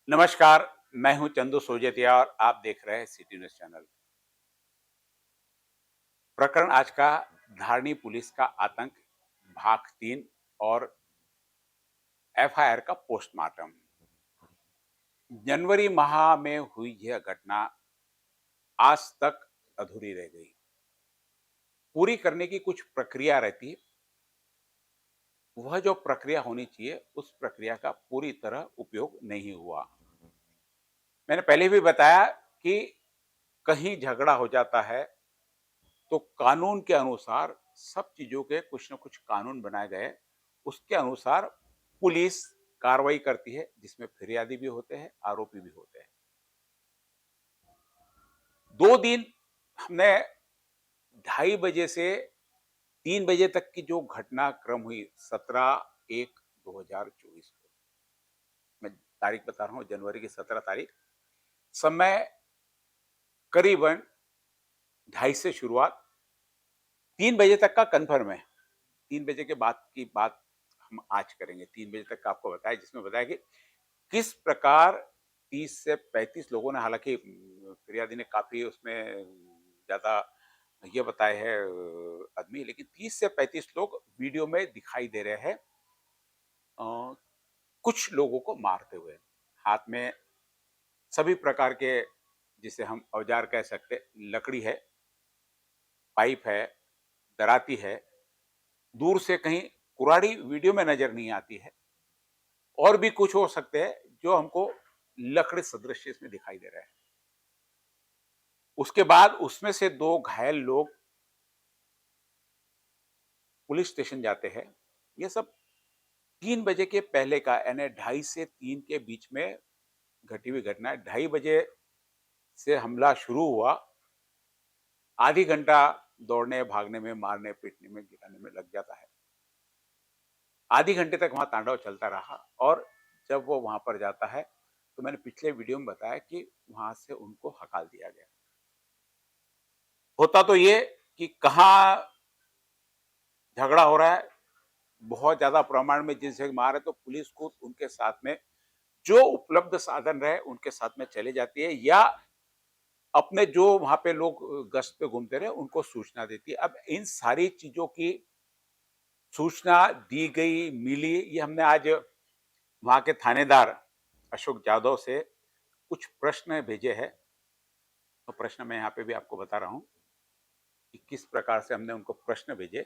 नमस्कार, मैं हूं चंदू सोजतिया और आप देख रहे हैं सिटी न्यूज़ चैनल। प्रकरण आज का धारनी पुलिस का आतंक भाग 3 और एफआईआर का पोस्टमार्टम। जनवरी माह में हुई यह घटना आज तक अधूरी रह गई। पूरी करने की कुछ प्रक्रिया रहती है, वह जो प्रक्रिया होनी चाहिए उस प्रक्रिया का पूरी तरह उपयोग नहीं हुआ। मैंने पहले भी बताया कि कहीं झगड़ा हो जाता है तो कानून के अनुसार सब चीजों के कुछ न कुछ कानून बनाए गए, उसके अनुसार पुलिस कार्रवाई करती है, जिसमें फिरियादी भी होते हैं, आरोपी भी होते हैं। 2 दिन हमने 2:30 बजे से 3 बजे तक की जो घटनाक्रम हुई 17/1/2024 को, मैं तारीख बता रहा हूँ, जनवरी की 17 तारीख। समय करीबन 2:30 से शुरुआत, 3 बजे तक का कन्फर्म है। 3 बजे के बाद की बात हम आज करेंगे। 3 बजे तक का आपको बताया, जिसमें बताया कि किस प्रकार 30 से 35 लोगों ने, हालांकि फिरियादी ने काफी उसमें ज्यादा ये बताए हैं आदमी, लेकिन 30 से 35 लोग वीडियो में दिखाई दे रहे हैं अ, कुछ लोगों को मारते हुए। हाथ में सभी प्रकार के, जिसे हम औजार कह सकते, लकड़ी है, पाइप है, दराती है। दूर से कहीं कुराड़ी वीडियो में नजर नहीं आती है, और भी कुछ हो सकते हैं जो हमको लकड़ी सदृश इसमें दिखाई दे रहे हैं। उसके बाद उसमें से 2 घायल लोग पुलिस स्टेशन जाते हैं। ये सब 3 बजे के पहले का, यानी 2:30 से 3 के बीच में घटी हुई घटना है। 2:30 बजे से हमला शुरू हुआ, आधी घंटा दौड़ने भागने में, मारने पीटने में, गिराने में लग जाता है। आधी घंटे तक वहां तांडव चलता रहा, और जब वो वहां पर जाता है तो मैंने पिछले वीडियो में बताया कि वहां से उनको हकाल दिया गया। होता तो ये कि कहाँ झगड़ा हो रहा है, बहुत ज्यादा प्रमाण में जिस जगह मार है, तो पुलिस को उनके साथ में जो उपलब्ध साधन रहे उनके साथ में चले जाती है, या अपने जो वहां पे लोग गश्त पे घूमते रहे उनको सूचना देती है। अब इन सारी चीजों की सूचना दी गई, मिली, ये हमने आज वहां के थानेदार अशोक जादव से कुछ प्रश्न भेजे हैं। तो प्रश्न मैं यहाँ पे भी आपको बता रहा हूँ कि किस प्रकार से हमने उनको प्रश्न भेजे।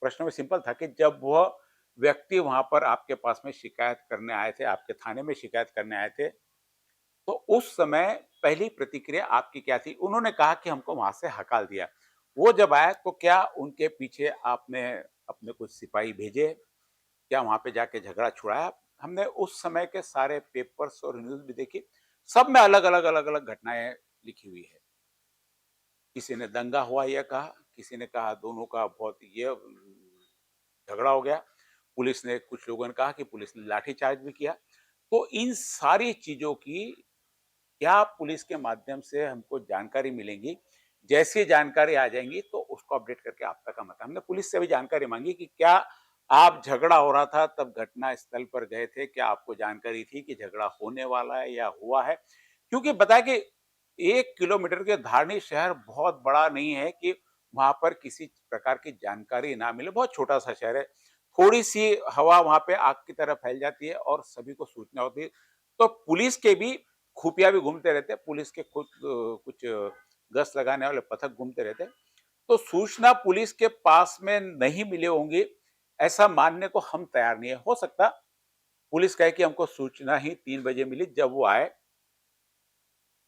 प्रश्न में सिंपल था कि जब वह व्यक्ति वहां पर आपके पास में शिकायत करने आए थे, आपके थाने में शिकायत करने आए थे, तो उस समय पहली प्रतिक्रिया आपकी क्या थी? उन्होंने कहा कि हमको वहां से हकाल दिया। वो जब आए तो क्या उनके पीछे आपने अपने कुछ सिपाही भेजे? क्या वहां पे जाके झगड़ा छुड़ाया? हमने उस समय के सारे पेपर्स और न्यूज भी देखी, सब में अलग अलग अलग अलग घटनाएं लिखी हुई है। किसी ने दंगा हुआ यह कहा, किसी ने कहा दोनों का बहुत ये झगड़ा हो गया, पुलिस ने, कुछ लोगों ने कहा कि पुलिस ने लाठीचार्ज भी किया। तो इन सारी चीजों की क्या पुलिस के माध्यम से हमको जानकारी मिलेंगी? जैसी जानकारी आ जाएंगी तो उसको अपडेट करके आप तक हम बताएं। हमने पुलिस से भी जानकारी मांगी कि क्या आप, झगड़ा हो रहा था तब घटना स्थल पर गए थे, क्या आपको जानकारी थी कि झगड़ा होने वाला है या हुआ है? क्योंकि बताया कि 1 किलोमीटर के धारनी शहर बहुत बड़ा नहीं है कि वहां पर किसी प्रकार की जानकारी ना मिले। बहुत छोटा सा शहर है, थोड़ी सी हवा वहां पे आग की तरह फैल जाती है और सभी को सूचना होती है। तो पुलिस के भी खुफिया भी घूमते रहते हैं, पुलिस के खुद कुछ गश्त लगाने वाले पथक घूमते रहते हैं। तो सूचना पुलिस के पास में नहीं मिली होंगी, ऐसा मानने को हम तैयार नहीं है। हो सकता पुलिस कहे कि हमको सूचना ही 3 बजे मिली, जब वो आए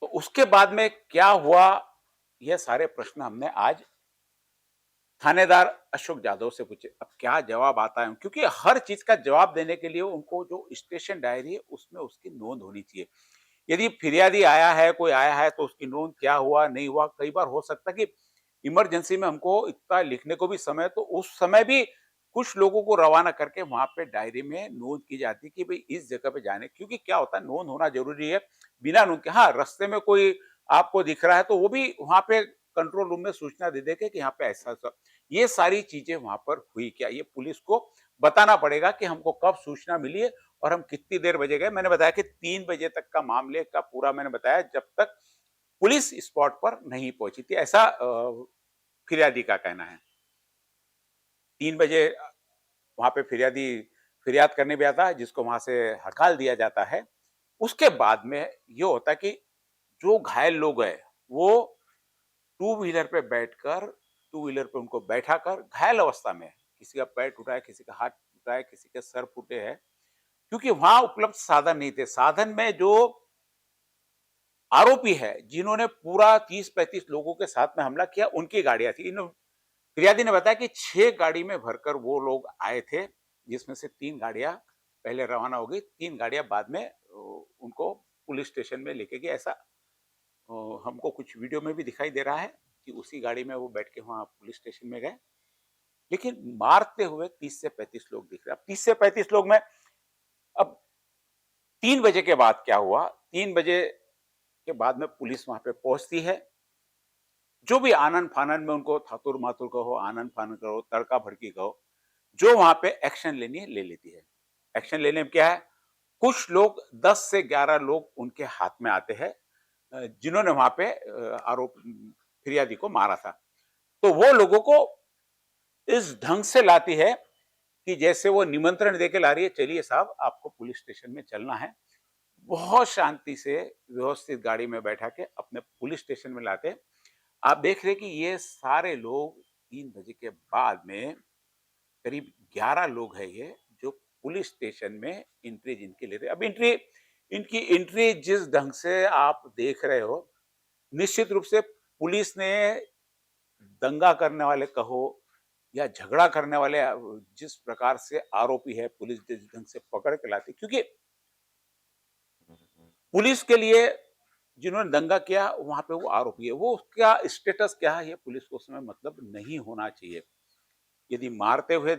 तो उसके बाद में क्या हुआ, यह सारे प्रश्न हमने आज थानेदार अशोक जादव से पूछे। अब क्या जवाब आता है, क्योंकि हर चीज का जवाब देने के लिए उनको जो स्टेशन डायरी है उसमें उसकी नोंद होनी चाहिए। यदि फिरियादी आया है, कोई आया है, तो उसकी नोंद क्या हुआ, नहीं हुआ। कई बार हो सकता है कि इमरजेंसी में हमको इतना लिखने को भी समय, तो उस समय भी कुछ लोगों को रवाना करके वहां पे डायरी में नोंद की जाती है कि भाई इस जगह पे जाने, क्योंकि क्या होता है, नोंद होना जरूरी है। बिना नोंद के, हाँ, रास्ते में कोई आपको दिख रहा है तो वो भी वहां पे कंट्रोल रूम में सूचना दे दे के कि यहाँ पे ऐसा ऐसा। ये सारी चीजें वहां पर हुई क्या, ये पुलिस को बताना पड़ेगा कि हमको कब सूचना मिली है और हम कितनी देर बजे गए, मैंने बताया कि 3 बजे तक का मामले का पूरा मैंने बताया, जब तक पुलिस स्पॉट पर नहीं पहुंची थी, ऐसा फिरियादी का कहना है। 3 बजे वहां पे फिरियादी फिरियाद करने भी आता है, जिसको वहां से हड़ताल दिया जाता है। उसके बाद में ये होता है कि जो घायल लोग हैं वो टू व्हीलर पे बैठकर, टू व्हीलर पे उनको बैठाकर घायल अवस्था में, किसी का पैर टूटा है, किसी का हाथ टूटा है, किसी के सर फूटे हैं, क्योंकि वहां उपलब्ध साधन नहीं थे। साधन में जो आरोपी है जिन्होंने पूरा 30-35 लोगों के साथ में हमला किया, उनकी गाड़ियां थी। इन फिरियादी ने बताया कि 6 गाड़ी में भरकर वो लोग आए थे, जिसमें से 3 गाड़ियां पहले रवाना हो गई, 3 गाड़ियां बाद में उनको पुलिस स्टेशन में लेके गए। ऐसा हमको कुछ वीडियो में भी दिखाई दे रहा है कि उसी गाड़ी में वो बैठ के वहां पुलिस स्टेशन में गए। लेकिन मारते हुए 30 से 35 लोग दिख रहे हैं। अब 30 से 35 लोग में, अब 3 बजे के बाद क्या हुआ? 3 बजे के बाद में पुलिस वहां पे पहुंचती है। जो भी आनन-फानन में उनको थातुर-मातुर कहो, आनन-फानन कहो, तड़का-भड़की कहो, जो वहां पे एक्शन लेनी है, ले लेती है। एक्शन लेने में क्या है? कुछ लोग 10 से 11 लोग उनके हाथ में आते हैं, जिन्होंने वहां पे आरोप फिरियादी को मारा था। तो वो लोगों को इस ढंग से लाती है कि जैसे वो निमंत्रण देके ला रही है, चलिए साहब आपको पुलिस स्टेशन में चलना है। बहुत शांति से व्यवस्थित गाड़ी में बैठा के अपने पुलिस स्टेशन में लाते हैं। आप देख रहे हैं कि ये सारे लोग 3 बजे के बाद में करीब 11 लोग हैं ये, जो पुलिस स्टेशन में एंट्री जिनकी ले रहे हैं। अब इनकी एंट्री जिस ढंग से आप देख रहे हो, निश्चित रूप से पुलिस ने दंगा करने वाले कहो या झगड़ा करने वाले, जिस प्रकार से आरोपी है पुलिस जिस ढंग से पकड़ के लाती, क्योंकि पुलिस के लिए जिन्होंने दंगा किया वहां पे वो आरोपी है, वो उसका स्टेटस क्या है ये पुलिस को उस समय मतलब नहीं होना चाहिए। यदि मारते हुए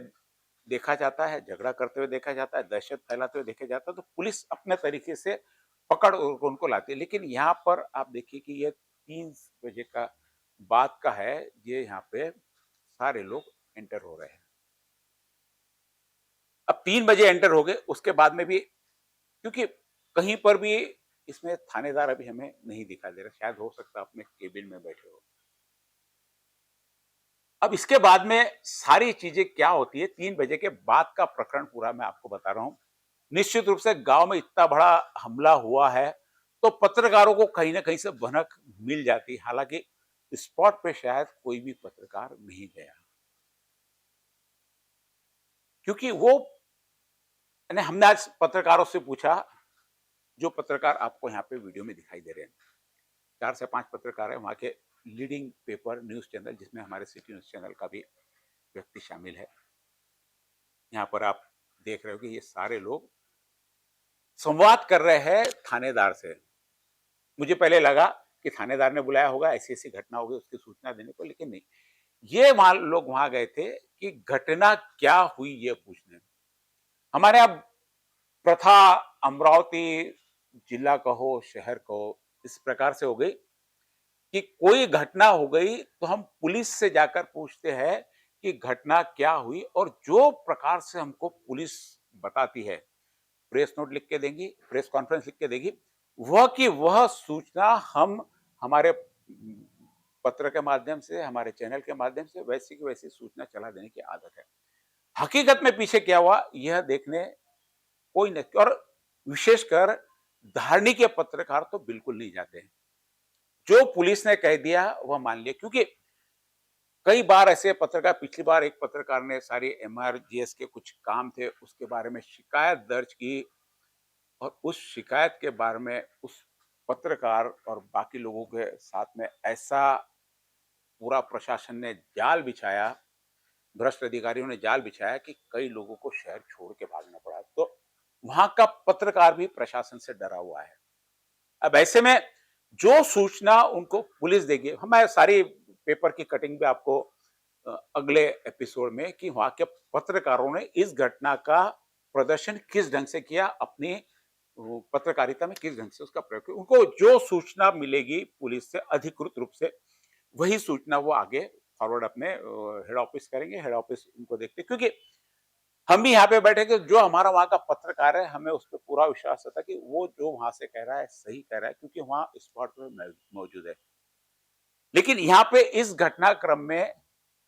देखा जाता है, झगड़ा करते हुए देखा जाता है, दहशत फैलाते हुए देखा जाता है, तो पुलिस अपने तरीके से पकड़ उनको लाती है। लेकिन यहाँ पर आप देखिए कि ये 3 बजे का बात का है, ये यहाँ पे सारे लोग एंटर हो रहे हैं। अब 3 बजे एंटर हो गए, उसके बाद में भी क्योंकि कहीं पर भी इसमें थानेदार अभी हमें नहीं दिखाई दे रहा, शायद हो सकता है अपने केबिन में बैठे हो। अब इसके बाद में सारी चीजें क्या होती है, 3 बजे के बाद का प्रकरण पूरा मैं आपको बता रहा हूं। निश्चित रूप से गांव में इतना बड़ा हमला हुआ है, तो पत्रकारों को कहीं ना कहीं से भनक मिल जाती। हालांकि स्पॉट पे शायद कोई भी पत्रकार नहीं गया, क्योंकि वो हमने आज पत्रकारों से पूछा, जो पत्रकार आपको यहाँ पे वीडियो में दिखाई दे रहे हैं, 4 से 5 पत्रकार हैं वहाँ के लीडिंग पेपर न्यूज़ चैनल, जिसमें हमारे सिटी न्यूज़ चैनल का भी व्यक्ति शामिल है। यहाँ पर आप देख रहे हो कि ये सारे लोग संवाद कर रहे हैं थानेदार से। मुझे पहले लगा कि थानेदार ने बुलाया होगा, ऐसी-ऐसी घटना हो गई उसकी सूचना देने को, लेकिन नहीं। ये मान लोग वहाँ गए थे कि घटना क्या हुई ये पूछने। हमारे यहाँ प्रथा अमरावती जिला कहो, शहर कहो, इस प्रकार से हो गई कि कोई घटना हो गई तो हम पुलिस से जाकर पूछते हैं कि घटना क्या हुई, और जो प्रकार से हमको पुलिस बताती है, प्रेस नोट लिख के देंगी, प्रेस कॉन्फ्रेंस लिख के देगी, वह की वह सूचना हम हमारे पत्र के माध्यम से, हमारे चैनल के माध्यम से वैसी की वैसी सूचना चला देने की आदत है। हकीकत में पीछे क्या हुआ यह देखने कोई नहीं, और विशेषकर धार्मिक या पत्रकार तो बिल्कुल नहीं जाते हैं। जो पुलिस ने कह दिया वह मान लिया, क्योंकि कई बार ऐसे पत्रकार, पिछली बार एक पत्रकार ने सारी एमआरजीएस के कुछ काम थे उसके बारे में शिकायत दर्ज की, और उस शिकायत के बारे में उस पत्रकार और बाकी लोगों के साथ में ऐसा पूरा प्रशासन ने जाल बिछाया, भ्रष्ट अधिकारियों ने जाल बिछाया कि कई लोगों को शहर छोड़ के भागना पड़ा। तो वहां का पत्रकार भी प्रशासन से डरा हुआ है। अब ऐसे में जो सूचना उनको पुलिस देगी, मैं सारी पेपर की कटिंग भी आपको अगले एपिसोड में, कि वहां के पत्रकारों ने इस घटना का प्रदर्शन किस ढंग से किया, अपनी पत्रकारिता में किस ढंग से उसका प्रयोग किया। उनको जो सूचना मिलेगी पुलिस से अधिकृत रूप से, वही सूचना वो आगे फॉरवर्ड अपने हेड ऑफिस करेंगे, हेड ऑफिस उनको देखते, क्योंकि हम भी यहाँ पे बैठे कि जो हमारा वहाँ का पत्रकार है, हमें उस पे पूरा विश्वास होता है कि वो जो वहाँ से कह रहा है, सही कह रहा है क्योंकि वहाँ स्पॉट पे मौजूद है। लेकिन यहाँ पे इस घटनाक्रम में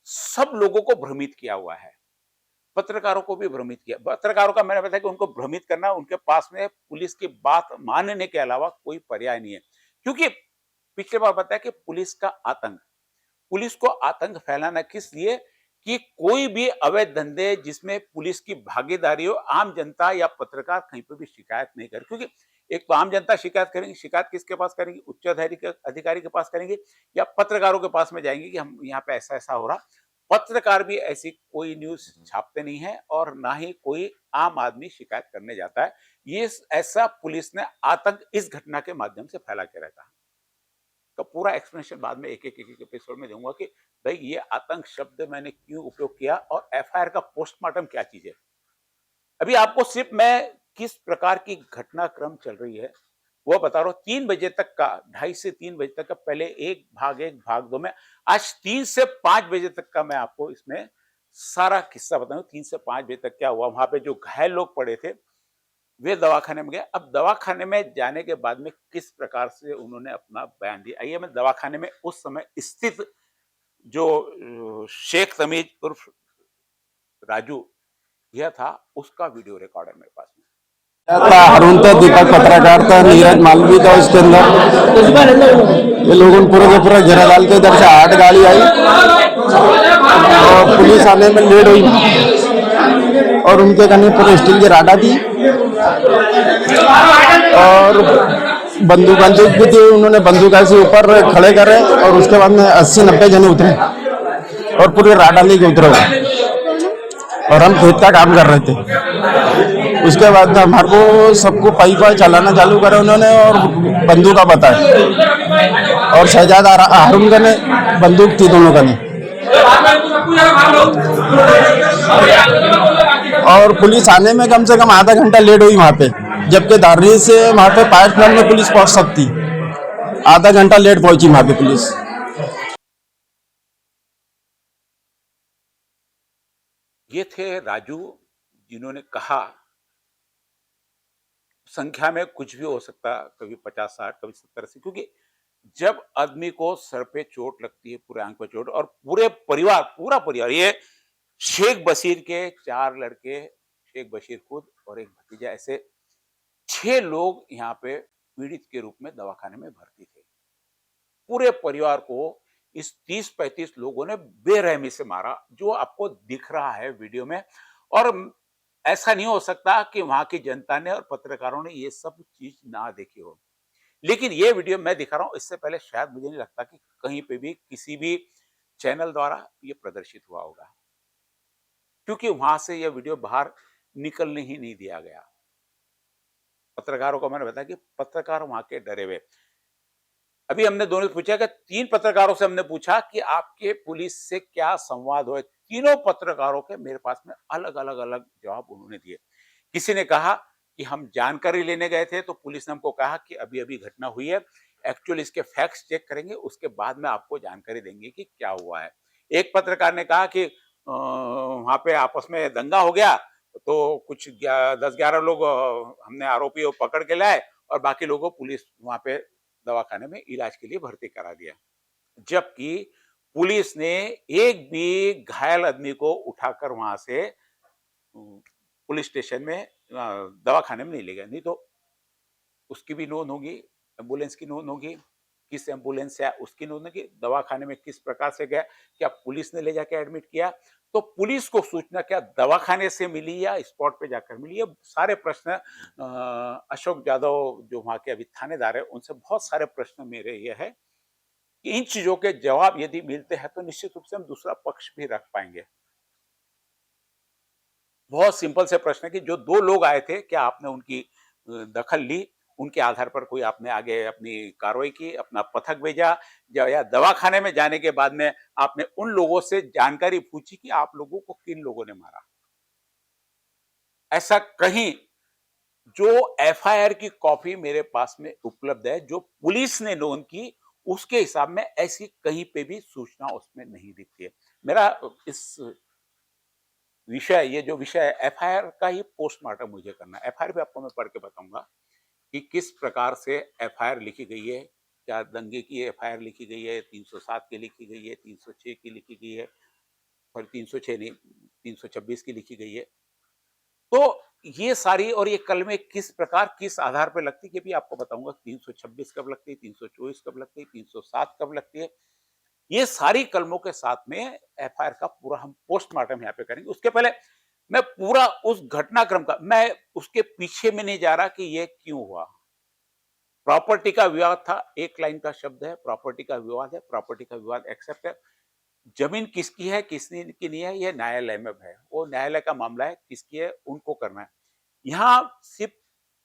सब लोगों को भ्रमित किया हुआ है। पत्रकारों को भी भ्रमित किया। पत्रकारों का मैंने बताया कि उनको भ्रमित करना उनके पास में पुलिस की बात मानने के अलावा कोई पर्याय नहीं है। क्योंकि पिछली बार बताया कि पुलिस को आतंक फैलाना किस लिए कि कोई भी अवैध धंधे जिसमें पुलिस की भागीदारी हो, आम जनता या पत्रकार कहीं पे भी शिकायत नहीं करे क्योंकि एक तो आम जनता शिकायत करेंगी, शिकायत किसके पास करेंगी, उच्च अधिकारी के पास करेंगे या पत्रकारों के पास में जाएंगे कि हम यहाँ पे ऐसा ऐसा हो रहा। पत्रकार भी ऐसी कोई न्यूज छापते नहीं है और ना ही कोई आम आदमी शिकायत करने जाता है। ये ऐसा पुलिस ने आतंक इस घटना के माध्यम से फैला के रखा का पूरा एक्सप्लेनेशन बाद में एक एपिसोड में दूंगा कि भाई ये आतंक शब्द मैंने क्यों उपयोग किया और एफआईआर का पोस्टमार्टम क्या चीज है। अभी आपको सिर्फ मैं किस प्रकार की घटनाक्रम चल रही है वो बता रहा हूँ। 3 बजे तक का 2:30 से 3 बजे तक का पहले एक भाग दो में आज 3 से 5 बजे तक का मैं आपको इसमें सारा किस्सा बताऊं। 3 से 5 बजे तक क्या हुआ, वहां पे जो घायल लोग पड़े थे वे दवाखाने में गए। अब दवाखाने में जाने के बाद में किस प्रकार से उन्होंने अपना बयान दिया, आइए मैं दवाखाने में उस समय स्थित जो शेख तमीज उर्फ राजू यह था उसका वीडियो रिकॉर्ड है मेरे पास में। था अरुण था, दीपक पत्रकार था, नीरज मालवी था उसके अंदर। ये लोगों ने पूरे के पूरा घेरा डाल के इधर से 8 गाड़ी आई और पुलिस आने में लेट हुई और उनके कने पूरे स्टील की राडा थी और बंदूक भी थी। उन्होंने बंदूक ऐसे ऊपर खड़े करे और उसके बाद में 80-90 जने उतरे और पूरे राडा लेके उतरे और हम खेत का काम कर रहे थे। उसके बाद हमारे को सबको पाई चलाना चालू करा उन्होंने और बंदूक का बताया और शहजाद हारून का ने बंदूक थी दोनों का ने। और पुलिस आने में कम से कम आधा घंटा लेट हुई वहां पे, जबकि दार्री से वहां पे 5 मिनट में पुलिस पहुंच सकती। आधा घंटा लेट पहुंची वहां पे पुलिस। ये थे राजू जिन्होंने कहा संख्या में कुछ भी हो सकता, कभी 50-60 कभी 70-80, क्योंकि जब आदमी को सर पे चोट लगती है, पूरे आंख पे चोट और पूरा परिवार ये शेख बशीर के 4 लड़के, शेख बशीर खुद और एक भतीजा, ऐसे 6 लोग यहाँ पे पीड़ित के रूप में दवाखाने में भर्ती थे। पूरे परिवार को इस 30-35 लोगों ने बेरहमी से मारा जो आपको दिख रहा है वीडियो में। और ऐसा नहीं हो सकता कि वहां की जनता ने और पत्रकारों ने ये सब चीज ना देखी हो। लेकिन ये वीडियो मैं दिखा रहा हूं, इससे पहले शायद मुझे नहीं लगता कि कहीं पे भी किसी भी चैनल द्वारा ये प्रदर्शित हुआ होगा, क्योंकि वहां से यह वीडियो बाहर निकलने ही नहीं दिया गया। पत्रकारों को मैंने बताया कि पत्रकार वहां के डरे हुए। अभी हमने दोनों से पूछा कि 3 पत्रकारों से हमने पूछा कि आपके पुलिस से क्या संवाद हुए। तीनों पत्रकारों के मेरे पास में अलग जवाब उन्होंने दिए। किसी ने कहा कि हम जानकारी लेने गए थे तो पुलिस ने हमको कहा कि अभी अभी घटना हुई है, एक्चुअली इसके फैक्ट्स चेक करेंगे उसके बाद में आपको जानकारी देंगे कि क्या हुआ है। एक पत्रकार ने कहा कि वहां पे आपस में दंगा हो गया तो कुछ 10-11 लोग हमने आरोपी पकड़ के लाए और बाकी लोगों को पुलिस वहां पे दवाखाने में इलाज के लिए भर्ती करा दिया। जबकि पुलिस ने एक भी घायल आदमी को उठाकर वहां से पुलिस स्टेशन में दवाखाने में नहीं ले गया। नहीं तो उसकी भी नोंद होगी, एम्बुलेंस की नोंद होगी, किस एम्बुलेंस से आया उसकी नोंद होगी, दवाखाने में किस प्रकार से गया, क्या पुलिस ने ले जाके एडमिट किया। तो पुलिस को सूचना क्या दवाखाने से मिली या स्पॉट पे जाकर मिली, ये सारे प्रश्न अशोक यादव जो वहां के अभी थानेदार है उनसे बहुत सारे प्रश्न मेरे ये है कि इन चीजों के जवाब यदि मिलते हैं तो निश्चित रूप से हम दूसरा पक्ष भी रख पाएंगे। बहुत सिंपल से प्रश्न है कि जो 2 लोग आए थे क्या आपने उनकी दखल ली, उनके आधार पर कोई आपने आगे अपनी कार्रवाई की, अपना पथक भेजा, या दवाखाने में जाने के बाद में आपने उन लोगों से जानकारी पूछी कि आप लोगों को किन लोगों ने मारा। ऐसा कहीं जो एफआईआर की कॉपी मेरे पास में उपलब्ध है जो पुलिस ने नोन की उसके हिसाब में ऐसी कहीं पे भी सूचना उसमें नहीं दिखती है। मेरा इस विषय, ये जो विषय है एफआईआर का ही पोस्टमार्टम मुझे करना है। एफआईआर भी आपको मैं पढ़ के बताऊँगा कि किस प्रकार से एफआईआर लिखी गई है। क्या दंगे की एफआईआर लिखी गई है, 307 की लिखी गई है, 306 की लिखी गई है, और 306 नहीं, 326 की लिखी गई है। तो ये सारी, और ये कलमें किस प्रकार किस आधार पे लगती है ये भी आपको बताऊँगा। 326 कब लगती है, 324 कब लगती है, 307 कब लगती है। ये सारी कलमों के साथ में एफआईआर का पूरा हम पोस्टमार्टम यहाँ पे करेंगे। उसके पहले मैं पूरा उस घटनाक्रम का, मैं उसके पीछे में नहीं जा रहा कि ये क्यों हुआ। प्रॉपर्टी का विवाद था, एक लाइन का शब्द है, प्रॉपर्टी का विवाद है, प्रॉपर्टी का विवाद एक्सेप्ट है। जमीन किसकी है, किसने की नहीं है, ये न्यायालय में है। वो न्यायालय का मामला है, किसकी है, उनको करना है। यहाँ सिर्फ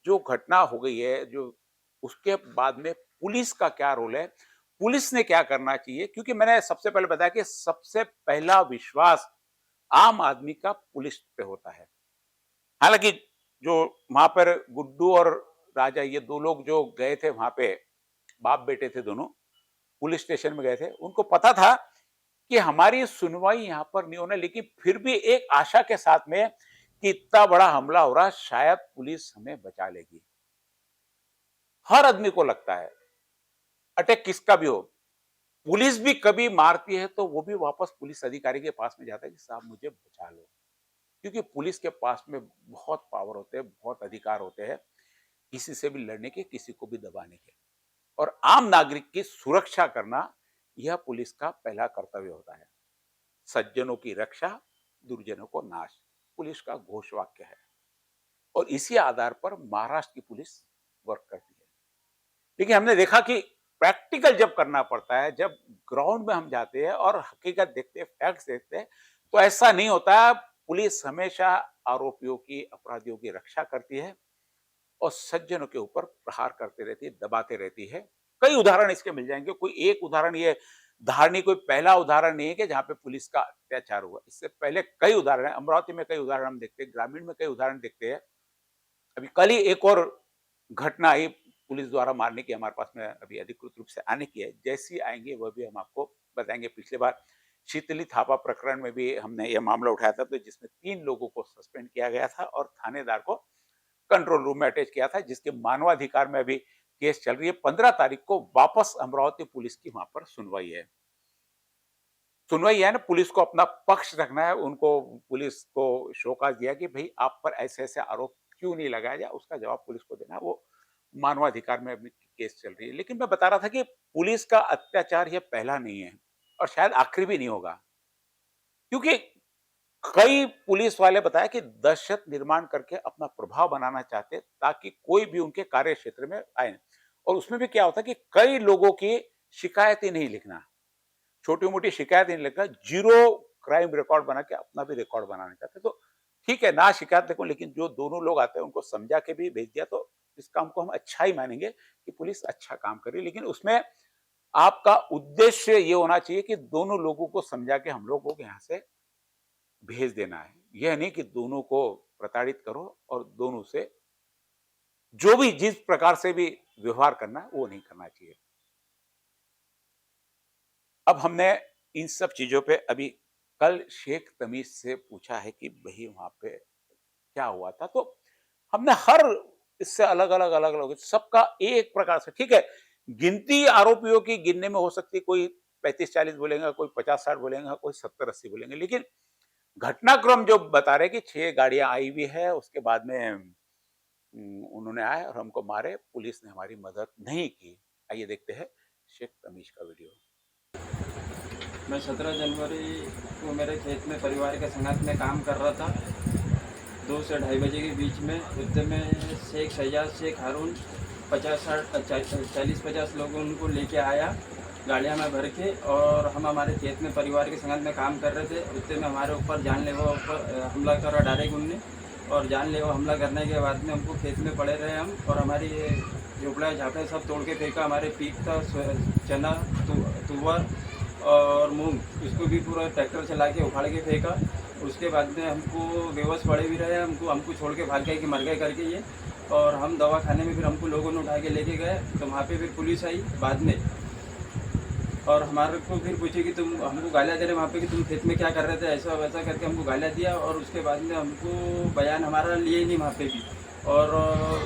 जो घटना हो गई है, जो उसके बाद में पुलिस का क्या रोल है, पुलिस ने क्या करना चाहिए, क्योंकि मैंने सबसे पहले बताया कि सबसे पहला विश्वास आम आदमी का पुलिस पे होता है। हालांकि जो वहां पर गुड्डू और राजा, ये दो लोग जो गए थे वहां पे, बाप बेटे थे दोनों, पुलिस स्टेशन में गए थे, उनको पता था कि हमारी सुनवाई यहाँ पर नहीं होने, लेकिन फिर भी एक आशा के साथ में कि इतना बड़ा हमला हो रहा, शायद पुलिस हमें बचा लेगी। हर आदमी को लगता है, अटैक किसका भी हो, पुलिस भी कभी मारती है तो वो भी वापस पुलिस अधिकारी के पास में जाता है कि साहब मुझे बचा लो। क्योंकि पुलिस के पास में बहुत पावर होते हैं, बहुत अधिकार होते हैं, किसी से भी लड़ने के, किसी को भी दबाने के। और आम नागरिक की सुरक्षा करना यह पुलिस का पहला कर्तव्य होता है। सज्जनों की रक्षा, दुर्जनों को नाश, पुलिस का घोष वाक्य है। और इसी आधार पर महाराष्ट्र की पुलिस वर्क करती है। लेकिन हमने देखा कि प्रैक्टिकल जब करना पड़ता है, जब ग्राउंड में हम जाते हैं और हकीकत देखते हैं, फैक्ट्स देखते हैं, तो ऐसा नहीं होता। पुलिस हमेशा आरोपियों की, अपराधियों की रक्षा करती है और सज्जनों के ऊपर प्रहार करती रहती है, दबाते रहती है। कई उदाहरण इसके मिल जाएंगे। कोई एक उदाहरण, ये धारणी कोई पहला उदाहरण नहीं है कि जहां पे पुलिस का अत्याचार हुआ। इससे पहले कई उदाहरण है, अमरावती में कई उदाहरण हम देखते हैं, ग्रामीण में कई उदाहरण देखते हैं। अभी कल ही एक और घटना आई पुलिस द्वारा मारने की, हमारे पास में अभी अधिकृत रूप से आने की है। जैसी आएंगे वह भी हम आपको बताएंगे। पिछले बार शीतली थापा प्रकरण में भी हमने यह मामला उठाया था, तो जिसमें 3 लोगों को सस्पेंड किया गया था और थानेदार को कंट्रोल रूम में अटैच किया था, जिसके मानवाधिकार में अभी केस चल रही है। 15 तारीख को वापस अमरावती पुलिस की वहां पर सुनवाई है। सुनवाई है ना, पुलिस को अपना पक्ष रखना है। उनको, पुलिस को शोकाज दिया कि भाई आप पर ऐसे ऐसे आरोप क्यों नहीं लगाया जाए, उसका जवाब पुलिस को देना। वो मानवाधिकार में अभी केस चल रही है। लेकिन मैं बता रहा था कि पुलिस का अत्याचार यह पहला नहीं है और शायद आखिरी भी नहीं होगा। क्योंकि कई पुलिस वाले बताया कि दहशत निर्माण करके अपना प्रभाव बनाना चाहते, ताकि कोई भी उनके कार्य क्षेत्र में आए। और उसमें भी क्या होता है कि कई लोगों की शिकायतें नहीं लिखना, छोटी मोटी शिकायतें नहीं लिखना, जीरो क्राइम रिकॉर्ड बना के अपना भी रिकॉर्ड बनाना चाहते। तो ठीक है ना, शिकायत लिखो, लेकिन जो दोनों लोग आते हैं उनको समझा के भी भेज दिया, तो इस काम को हम अच्छा ही मानेंगे कि पुलिस अच्छा काम कर रही है। लेकिन उसमें आपका उद्देश्य ये होना चाहिए कि दोनों लोगों को समझा के हम लोगों को यहाँ से भेज देना है। यह नहीं कि दोनों को प्रताड़ित करो और दोनों से जो भी जिस प्रकार से भी व्यवहार करना है वो नहीं करना चाहिए। अब हमने इन सब चीजों पे अभी कल शेख तमीज से पूछा है कि भाई वहां पे क्या हुआ था, तो हमने हर इससे अलग अलग अलग अलग सबका एक प्रकार से, ठीक है, गिनती आरोपियों की गिनने में हो सकती है, कोई 35-40 बोलेगा, कोई 50-60 बोलेगा, कोई 70-80 बोलेंगे। लेकिन घटनाक्रम जो बता रहे कि 6 गाड़ियां आई हुई है, उसके बाद में उन्होंने आए और हमको मारे, पुलिस ने हमारी मदद नहीं की। आइए देखते हैं शेख तमीज का वीडियो। मैं 17 जनवरी को मेरे खेत में परिवार के संगत में काम कर रहा था। 2 से 2:30 बजे के बीच में उतने में शेख शहजाद, शेख हारून 40-50 लोग उनको लेके आया गाड़ियाँ में भर के, और हम हमारे खेत में परिवार के संगत में काम कर रहे थे। उतने में हमारे ऊपर जानलेवा ऊपर हमला करा डायरेक्ट उनने, और जानलेवा हमला करने के बाद में हमको खेत में पड़े रहे हम, और हमारी झोपड़ा झापड़े सब तोड़ के फेंका। हमारे पीक था, चना, तुअर और मूंग, इसको भी पूरा ट्रैक्टर चला के उखाड़ के फेंका। उसके बाद में हमको बेबस पड़े भी रहे, हमको छोड़ के भाग गए कि मर गए करके ये। और हम दवा खाने में फिर हमको लोगों ने उठा के लेके गए, तो वहाँ पे फिर पुलिस आई बाद में। और हमारे को फिर पूछे कि तुम हमको गालियाँ दे रहे वहाँ पे कि तुम खेत में क्या कर रहे थे, ऐसा वैसा करके हमको गालियाँ दिया। और उसके बाद में हमको बयान हमारा लिए ही नहीं वहाँ पे भी। और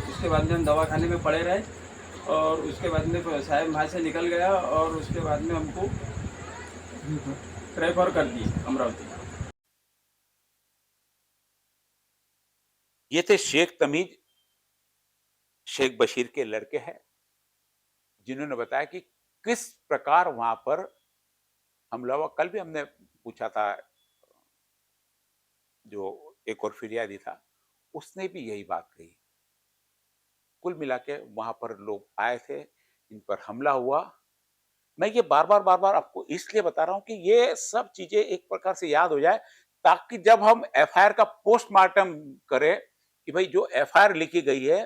उसके बाद में हम दवाखाने में पड़े रहे। और उसके बाद में साहब वहाँ से निकल गया और उसके बाद में हमको रेफर कर दिए अमरावती। ये थे शेख तमीज, शेख बशीर के लड़के हैं, जिन्होंने बताया कि किस प्रकार वहां पर हमला हुआ। कल भी हमने पूछा था, जो एक और फिरियादी था, उसने भी यही बात कही। कुल मिला के वहां पर लोग आए थे, इन पर हमला हुआ। मैं ये बार-बार आपको इसलिए बता रहा हूँ कि ये सब चीज़ें एक प्रकार से याद हो जाए, ताकि जब हम एफआईआर का पोस्टमार्टम करें, कि भई जो एफआईआर लिखी गई है,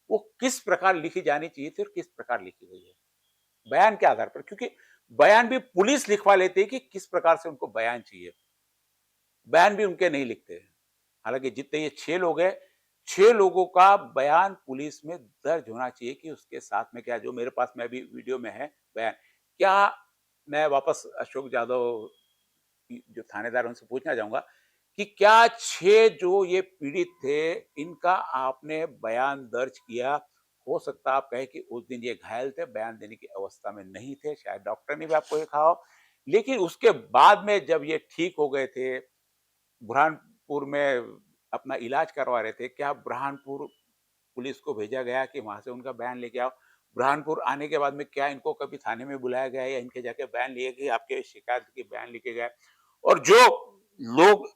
वो किस प्रकार लिखी जानी चाहिए थी और किस प्रकार लिखी गई है। बयान के आधार पर, क्योंकि बयान भी पुलिस लिखवा लेती है कि किस प्रकार से उनको बयान चाहिए। बयान भी उनके नहीं लिखते हैं। हालाँकि जितने ये 6 लोग हैं, 6 लोगों का बयान पुलिस में दर्ज होना चाहिए कि उसके साथ में क्या, जो मेरे पास में अभी वीडियो में है बयान। क्या मैं वापस अशोक जाधव की जो थानेदार हैं उनसे पूछना चाहूँगा कि क्या 6 जो ये पीड़ित थे, इनका आपने बयान दर्ज किया? हो सकता है आप कहें कि उस दिन ये घायल थे, बयान देने की अवस्था में नहीं थे, शायद डॉक्टर ने भी आपको ये कहा हो। लेकिन उसके बाद में जब ये ठीक हो गए थे, बुरहानपुर में अपना इलाज करवा रहे थे, क्या बुरहानपुर पुलिस को भेजा गया कि वहाँ से उनका बयान लेके आओ? बुरहानपुर आने के बाद में क्या इनको कभी थाने में बुलाया गया या इनके जाके बयान लिए कि आपके शिकायत के बयान लिखे गए? और जो लोग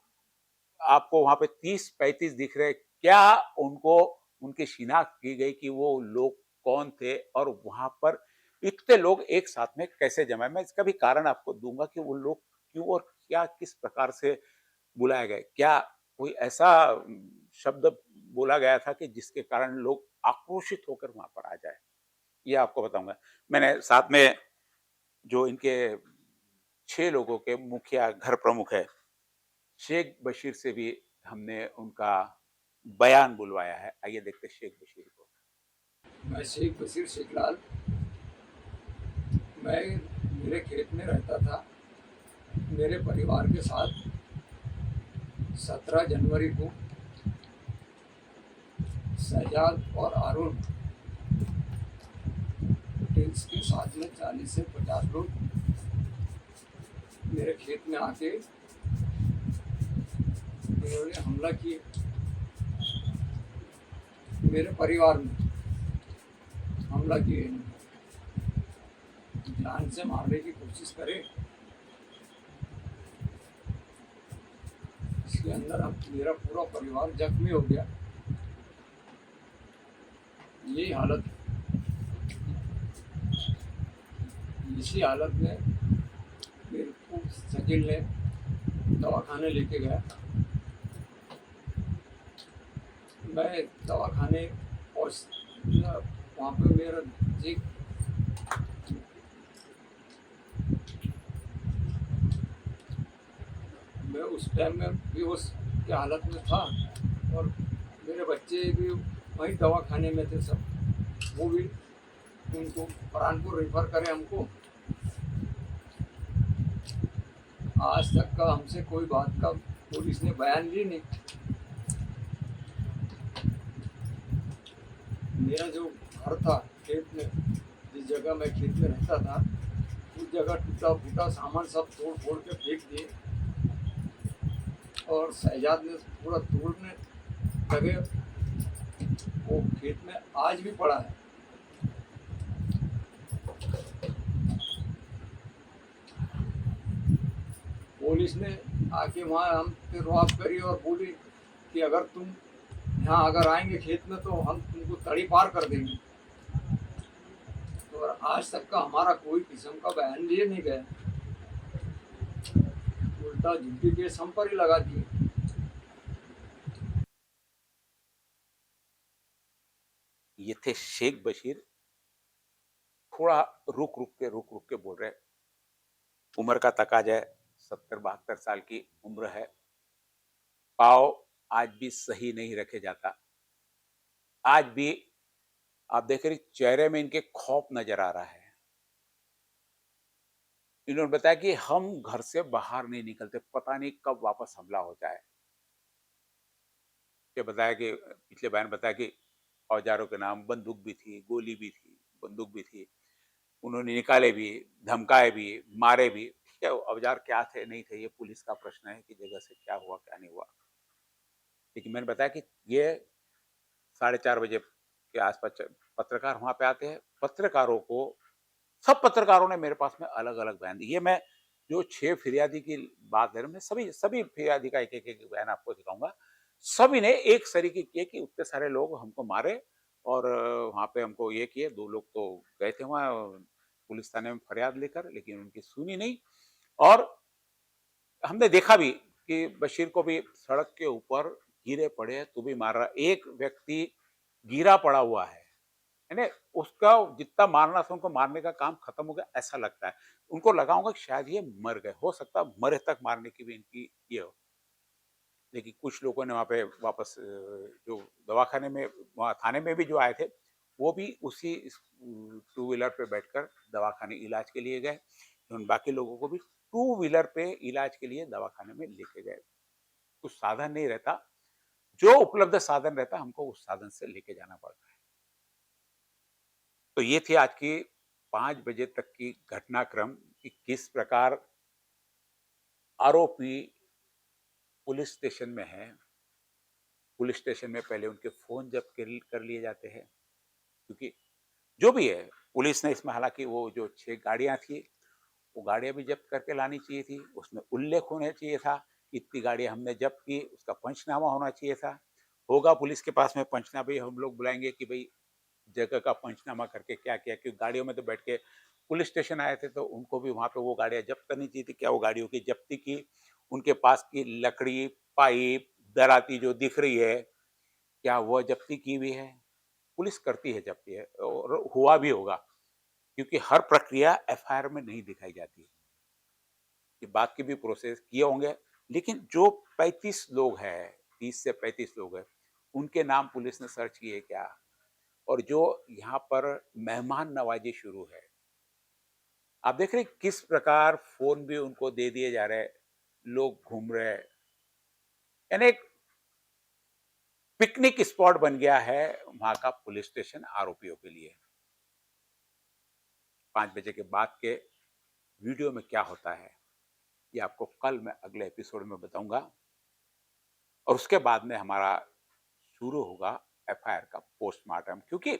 आपको वहाँ पे 30-35 दिख रहे, क्या उनको उनकी शिनाख्त की गई कि वो लोग कौन थे और वहाँ पर इतने लोग एक साथ में कैसे जमा? मैं इसका भी कारण आपको दूँगा कि वो लोग क्यों और क्या किस प्रकार से बुलाए गए? क्या कोई ऐसा शब्द बोला गया था कि जिसके कारण लोग आक्रोशित होकर वहाँ पर आ जाएँ? ये आपको बताऊँगा। मैंने साथ में जो इनके 6 लोगों के मुखिया घर प्रमुख है, शेख बशीर से भी हमने उनका बयान बुलवाया है। आइए देखते हैं शेख बशीर को। मैं शेख बशीर शेखलाल। मैं मेरे खेत में रहता था मेरे परिवार के साथ। 17 जनवरी को शहजाद और अरुण पटेल्स के साथ में 40 से 50 लोग मेरे खेत में आके इन्होंने हमला किए। मेरे परिवार में हमला किए, इन्होंने जान से मारने की कोशिश करे। इसके अंदर अब मेरा पूरा परिवार जख्मी हो गया। यही हालत, इसी हालत में मेरे को शकील ने दवाखाने लेके गया। मैं दवाखाने और वहाँ पे मेरा एक मैं उस टाइम में बेहोश की हालत में था और मेरे बच्चे भी वहीं दवाखाने में थे सब। वो भी उनको बुरहानपुर रेफर करे हमको। आज तक का हमसे कोई बात का पुलिस ने बयान ली नहीं। मेरा जो घर था खेत में, जिस जगह मैं खेत में रहता था, उस जगह टूटा फूटा सामान सब तोड़ फोड़ के फेंक दिए और शहजाद ने पूरा तोड़ने लगे। वो खेत में आज भी पड़ा है। पुलिस ने आके वहाँ हम पे रुआब करी और बोली कि अगर तुम यहाँ अगर आएंगे खेत में तो हम तुमको तड़ी पार कर देंगे। तो आज तक का हमारा कोई किस्म का बयान लिए नहीं गया, उल्टा झूठी केस हम पर ही लगा दिए। ये थे शेख बशीर। थोड़ा रुक के बोल रहे हैं। उम्र का तकाजा है, 70-72 साल की उम्र है। पाँव आज भी सही नहीं रखे जाता। आज भी आप देख रहे चेहरे में इनके खौफ नजर आ रहा है। इन्होंने बताया कि हम घर से बाहर नहीं निकलते, पता नहीं कब वापस हमला हो जाए। ये बताया कि पिछले बयान बताया कि औजारों के नाम बंदूक भी थी, गोली भी थी, बंदूक भी थी। उन्होंने निकाले भी, धमकाए भी, मारे भी। ठीक है, औजार क्या थे, नहीं थे, ये पुलिस का प्रश्न है कि जगह से क्या हुआ, क्या नहीं हुआ। लेकिन मैंने बताया कि ये 4:30 बजे के आसपास पत्रकार वहाँ पे आते हैं। पत्रकारों को सब पत्रकारों ने मेरे पास में अलग-अलग बयान दिए। ये मैं जो 6 फिरियादी की बात है ना, मैं सभी सभी फिरियादी का एक-एक बयान आपको दिखाऊँगा। सभी ने एक तरीके किए कि उतने सारे लोग हमको मारे और वहाँ पे हमको ये किए। 2 लोग तो गए थे वहाँ पुलिस थाने में फरियाद लेकर, लेकिन उनकी सुनी नहीं। और हमने देखा भी कि बशीर को भी सड़क के ऊपर गिरे पड़े हैं, तो भी मार रहा। एक व्यक्ति गिरा पड़ा हुआ है। यानी उसका जितना मारना था, उनको मारने का काम खत्म हो गया, ऐसा लगता है। उनको लगा होगा कि शायद ये मर गए, हो सकता है मरे तक मारने की भी इनकी ये हो। लेकिन कुछ लोगों ने वहाँ पे वापस जो दवाखाने में वहाँ थाने में भी जो आए थे, वो भी उसी टू व्हीलर पे बैठकर दवाखाने इलाज के लिए गए। उन बाकी लोगों को भी टू व्हीलर पे इलाज के लिए दवाखाने में लेके गए। कुछ साधन नहीं रहता, जो उपलब्ध साधन रहता है, हमको उस साधन से लेके जाना पड़ता है। तो ये थी आज की 5 बजे तक की घटनाक्रम कि किस प्रकार आरोपी पुलिस स्टेशन में है। पुलिस स्टेशन में पहले उनके फ़ोन जब्त कर लिए जाते हैं, क्योंकि जो भी है, पुलिस ने इसमें हालाँकि वो जो 6 गाड़ियाँ थी, वो गाड़ियाँ भी जब्त करके लानी चाहिए थी। उसमें उल्लेख होना चाहिए था, इतनी गाड़ियाँ हमने जब्त की, उसका पंचनामा होना चाहिए था। होगा पुलिस के पास में पंचनामा, भी हम लोग बुलाएँगे कि भई जगह का पंचनामा करके क्या किया, क्योंकि गाड़ियों में तो बैठ के पुलिस स्टेशन आए थे, तो उनको भी वहाँ पे वो गाड़ियाँ जब्त करनी चाहिए थी। क्या वो गाड़ियों की जब्ती की, उनके पास की लकड़ी, पाइप, दराती जो दिख रही है, क्या वह जब्ती की हुई है? पुलिस करती है जब्ती है और हुआ भी होगा, क्योंकि हर प्रक्रिया एफआईआर में नहीं दिखाई जाती है। कि बाकी भी प्रोसेस किए होंगे, लेकिन जो 35 लोग हैं, 30 से 35 लोग हैं, उनके नाम पुलिस ने सर्च किए क्या? और जो यहाँ पर मेहमान नवाज़ी शुरू है, आप देख रहे हैं किस प्रकार फ़ोन भी उनको दे दिए जा रहे हैं, लोग घूम रहे हैं। यानी एक पिकनिक स्पॉट बन गया है वहाँ का पुलिस स्टेशन आरोपियों के लिए। 5 बजे के बाद के वीडियो में क्या होता है, ये आपको कल मैं अगले एपिसोड में बताऊँगा। और उसके बाद में हमारा शुरू होगा एफआईआर का पोस्टमार्टम, क्योंकि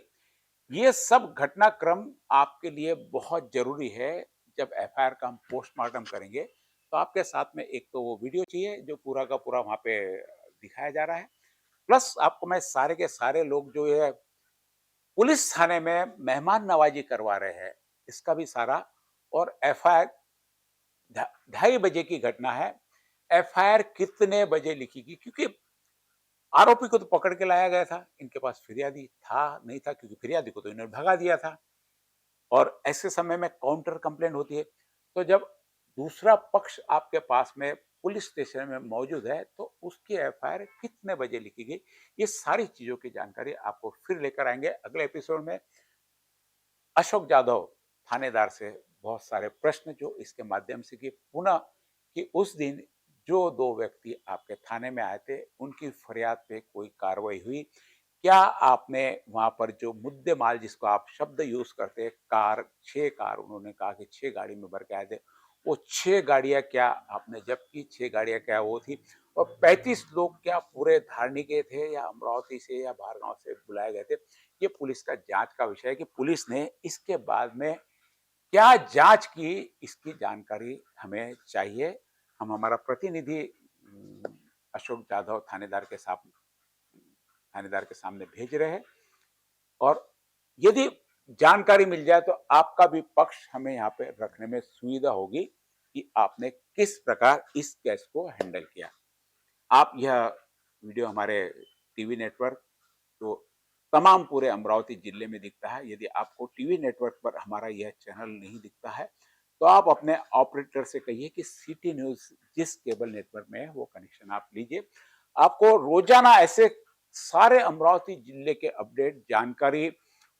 ये सब घटनाक्रम आपके लिए बहुत जरूरी है। जब एफआईआर का हम पोस्टमार्टम करेंगे, तो आपके साथ में एक तो वो वीडियो चाहिए जो पूरा का पूरा वहाँ पे दिखाया जा रहा है, प्लस आपको मैं सारे के सारे लोग जो है पुलिस थाने में मेहमान नवाजी करवा रहे हैं, इसका भी सारा। और एफआईआर 2:30 बजे की घटना है। एफआईआर कितने बजे लिखी, क्योंकि आरोपी को तो पकड़ के लाया गया था, इनके पास फिरियादी था, नहीं था, क्योंकि फिरियादी को तो इन्होंने भगा दिया था। और ऐसे समय में काउंटर कंप्लेंट होती है। तो जब दूसरा पक्ष आपके पास में पुलिस स्टेशन में मौजूद है, तो उसकी एफआईआर कितने बजे लिखी गई, ये सारी चीज़ों की जानकारी आपको फिर लेकर आएँगे अगले एपिसोड में। अशोक जाधव थानेदार से बहुत सारे प्रश्न जो इसके माध्यम से कि पुनः कि उस दिन जो 2 व्यक्ति आपके थाने में आए थे, उनकी फरियाद पे कोई कार्रवाई हुई? क्या आपने वहाँ पर जो मुद्देमाल जिसको आप शब्द यूज़ करते हैं, कार, 6 कार उन्होंने कहा कि 6 गाड़ी में भर के आए थे, वो 6 गाड़ियाँ क्या आपने जब्त की? 6 गाड़ियाँ क्या वो थी? और 35 लोग क्या पूरे धारनी के थे या अमरावती से या बाहर गाँव से बुलाए गए थे? ये पुलिस का जाँच का विषय है कि पुलिस ने इसके बाद में क्या जाँच की, इसकी जानकारी हमें चाहिए। हम हमारा प्रतिनिधि अशोक जाधव थानेदार के सामने भेज रहे हैं। और यदि जानकारी मिल जाए, तो आपका भी पक्ष हमें यहाँ पे रखने में सुविधा होगी कि आपने किस प्रकार इस केस को हैंडल किया। आप यह वीडियो हमारे टीवी नेटवर्क, तो तमाम पूरे अमरावती जिले में दिखता है। यदि आपको टीवी नेटवर्क पर हमारा यह चैनल नहीं दिखता है, तो आप अपने ऑपरेटर से कहिए कि सिटी न्यूज़ जिस केबल नेटवर्क में है, वो कनेक्शन आप लीजिए। आपको रोज़ाना ऐसे सारे अमरावती जिले के अपडेट, जानकारी,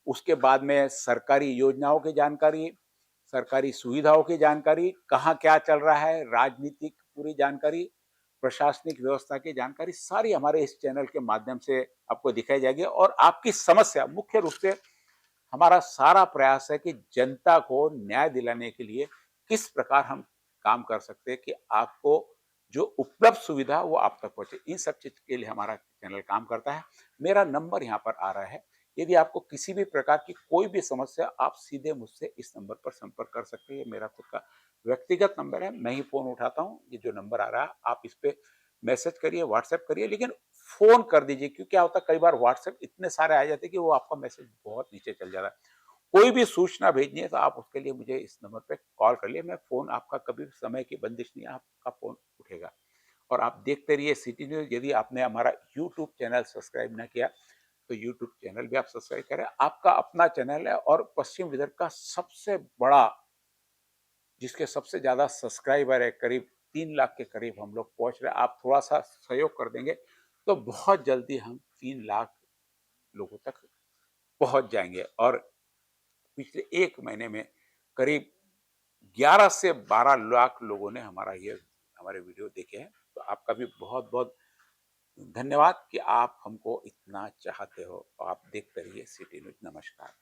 उसके बाद में सरकारी योजनाओं की जानकारी, सरकारी सुविधाओं की जानकारी, कहाँ क्या चल रहा है, राजनीतिक पूरी जानकारी, प्रशासनिक व्यवस्था की जानकारी सारी हमारे इस चैनल के माध्यम से आपको दिखाई जाएगी। और आपकी समस्या मुख्य रूप से हमारा सारा प्रयास है कि जनता को न्याय दिलाने के लिए किस प्रकार हम काम कर सकते हैं कि आपको जो उपलब्ध सुविधा वो आप तक पहुंचे। इन सब चीज के लिए हमारा चैनल काम करता है। मेरा नंबर यहाँ पर आ रहा है। यदि आपको किसी भी प्रकार की कोई भी समस्या, आप सीधे मुझसे इस नंबर पर संपर्क कर सकते हैं। मेरा खुद का व्यक्तिगत नंबर है, मैं ही फोन उठाता हूँ। ये जो नंबर आ रहा है आप इस पे मैसेज करिए, व्हाट्सएप करिए, लेकिन फोन कर दीजिए। क्योंकि क्या होता है, कई बार व्हाट्सएप इतने सारे आ जाते हैं कि वो आपका मैसेज बहुत नीचे चल जाता है। कोई भी सूचना भेजनी है तो आप उसके लिए मुझे इस नंबर पे कॉल कर लिए। मैं फोन आपका कभी भी समय की बंदिश नहीं है, आपका फोन उठेगा। और आप देखते रहिए सिटी न्यूज। यदि आपने हमारा यूट्यूब चैनल सब्सक्राइब ना किया तो यूट्यूब चैनल भी आप सब्सक्राइब करें। आपका अपना चैनल है और पश्चिम विदर्भ का सबसे बड़ा, जिसके सबसे ज्यादा सब्सक्राइबर है, करीब 3 लाख के करीब हम लोग पहुंच रहे हैं। आप थोड़ा सा सहयोग कर देंगे तो बहुत जल्दी हम 3 लाख लोगों तक पहुंच जाएंगे। और पिछले 1 महीने में करीब 11 से 12 लाख लोगों ने हमारे वीडियो देखे हैं। तो आपका भी बहुत बहुत धन्यवाद कि आप हमको इतना चाहते हो। आप देखते रहिए सिटी न्यूज। नमस्कार।